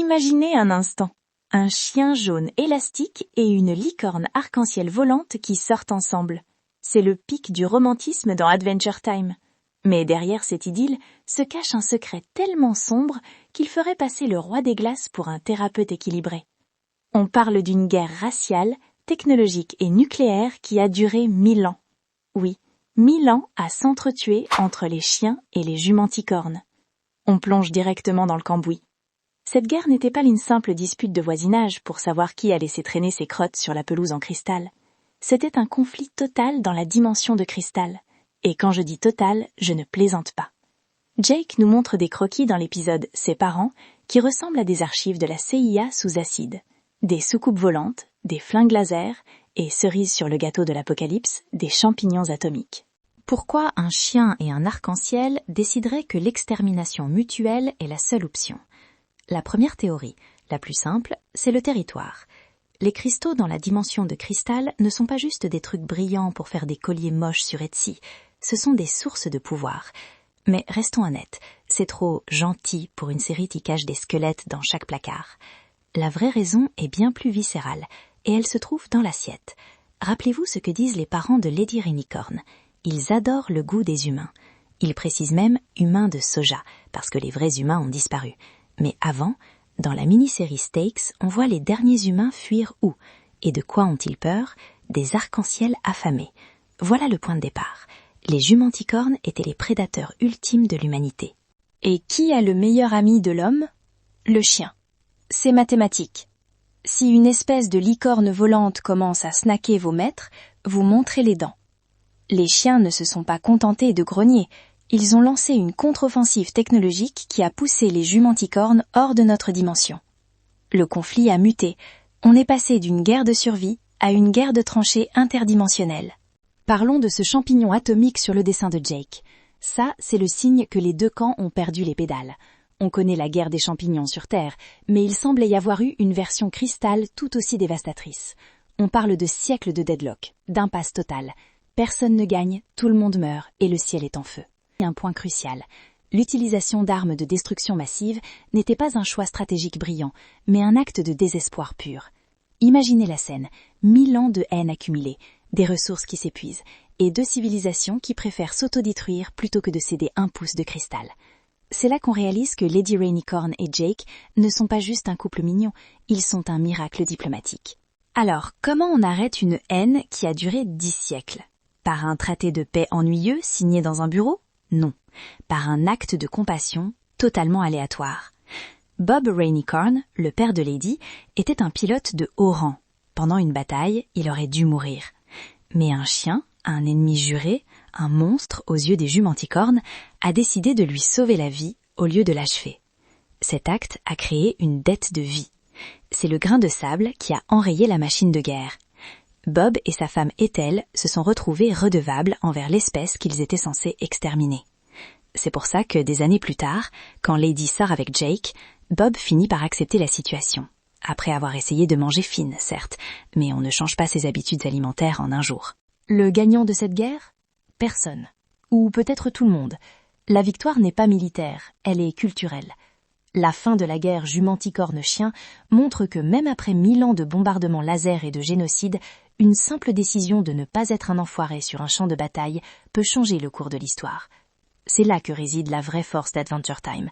Imaginez un instant. Un chien jaune élastique et une licorne arc-en-ciel volante qui sortent ensemble. C'est le pic du romantisme dans Adventure Time. Mais derrière cette idylle se cache un secret tellement sombre qu'il ferait passer le roi des glaces pour un thérapeute équilibré. On parle d'une guerre raciale, technologique et nucléaire qui a duré 1000 ans. Oui, 1000 ans à s'entretuer entre les chiens et les jumenticicornes. On plonge directement dans le cambouis. Cette guerre n'était pas une simple dispute de voisinage pour savoir qui allait laisser traîner ses crottes sur la pelouse en cristal. C'était un conflit total dans la dimension de cristal. Et quand je dis total, je ne plaisante pas. Jake nous montre des croquis dans l'épisode Ses parents, qui ressemblent à des archives de la CIA sous acide. Des soucoupes volantes, des flingues laser, et cerise sur le gâteau de l'apocalypse, des champignons atomiques. Pourquoi un chien et un arc-en-ciel décideraient que l'extermination mutuelle est la seule option? La première théorie, la plus simple, c'est le territoire. Les cristaux dans la dimension de cristal ne sont pas juste des trucs brillants pour faire des colliers moches sur Etsy, ce sont des sources de pouvoir. Mais restons honnêtes, c'est trop gentil pour une série qui cache des squelettes dans chaque placard. La vraie raison est bien plus viscérale, et elle se trouve dans l'assiette. Rappelez-vous ce que disent les parents de Lady Rainicorn. Ils adorent le goût des humains. Ils précisent même humains de soja, parce que les vrais humains ont disparu. Mais avant, dans la mini-série Stakes, on voit les derniers humains fuir où? Et de quoi ont-ils peur? Des arcs-en-ciel affamés. Voilà le point de départ. Les jumenticornes étaient les prédateurs ultimes de l'humanité. Et qui a le meilleur ami de l'homme? Le chien. C'est mathématique. Si une espèce de licorne volante commence à snacker vos maîtres, vous montrez les dents. Les chiens ne se sont pas contentés de grogner. Ils ont lancé une contre-offensive technologique qui a poussé les jumenticornes hors de notre dimension. Le conflit a muté. On est passé d'une guerre de survie à une guerre de tranchées interdimensionnelle. Parlons de ce champignon atomique sur le dessin de Jake. Ça, c'est le signe que les deux camps ont perdu les pédales. On connaît la guerre des champignons sur Terre, mais il semblait y avoir eu une version cristal tout aussi dévastatrice. On parle de siècles de deadlock, d'impasse totale. Personne ne gagne, tout le monde meurt et le ciel est en feu. Un point crucial. L'utilisation d'armes de destruction massive n'était pas un choix stratégique brillant, mais un acte de désespoir pur. Imaginez la scène, 1000 ans de haine accumulée, des ressources qui s'épuisent, et deux civilisations qui préfèrent s'autodétruire plutôt que de céder un pouce de cristal. C'est là qu'on réalise que Lady Rainicorn et Jake ne sont pas juste un couple mignon, ils sont un miracle diplomatique. Alors, comment on arrête une haine qui a duré 10 siècles? Par un traité de paix ennuyeux signé dans un bureau? Non, par un acte de compassion totalement aléatoire. Bob Rainicorn, le père de Lady, était un pilote de haut rang. Pendant une bataille, il aurait dû mourir. Mais un chien, un ennemi juré, un monstre aux yeux des jumenticornes, a décidé de lui sauver la vie au lieu de l'achever. Cet acte a créé une dette de vie. C'est le grain de sable qui a enrayé la machine de guerre. Bob et sa femme Ethel se sont retrouvés redevables envers l'espèce qu'ils étaient censés exterminer. C'est pour ça que des années plus tard, quand Lady sort avec Jake, Bob finit par accepter la situation. Après avoir essayé de manger fine, certes, mais on ne change pas ses habitudes alimentaires en un jour. Le gagnant de cette guerre? Personne. Ou peut-être tout le monde. La victoire n'est pas militaire, elle est culturelle. La fin de la guerre jumenticorne-chien montre que même après 1000 ans de bombardements laser et de génocide, une simple décision de ne pas être un enfoiré sur un champ de bataille peut changer le cours de l'histoire. C'est là que réside la vraie force d'Adventure Time.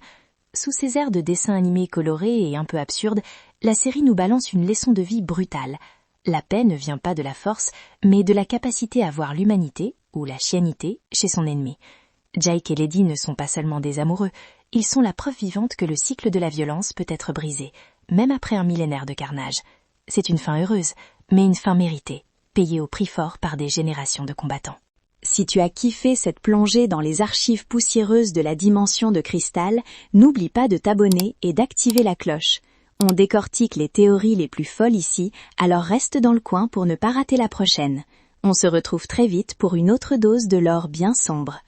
Sous ses airs de dessins animés colorés et un peu absurdes, la série nous balance une leçon de vie brutale. La paix ne vient pas de la force, mais de la capacité à voir l'humanité, ou la chienité, chez son ennemi. Jake et Lady ne sont pas seulement des amoureux, ils sont la preuve vivante que le cycle de la violence peut être brisé, même après un millénaire de carnage. C'est une fin heureuse, mais une fin méritée, payée au prix fort par des générations de combattants. Si tu as kiffé cette plongée dans les archives poussiéreuses de la dimension de cristal, n'oublie pas de t'abonner et d'activer la cloche. On décortique les théories les plus folles ici, alors reste dans le coin pour ne pas rater la prochaine. On se retrouve très vite pour une autre dose de lore bien sombre.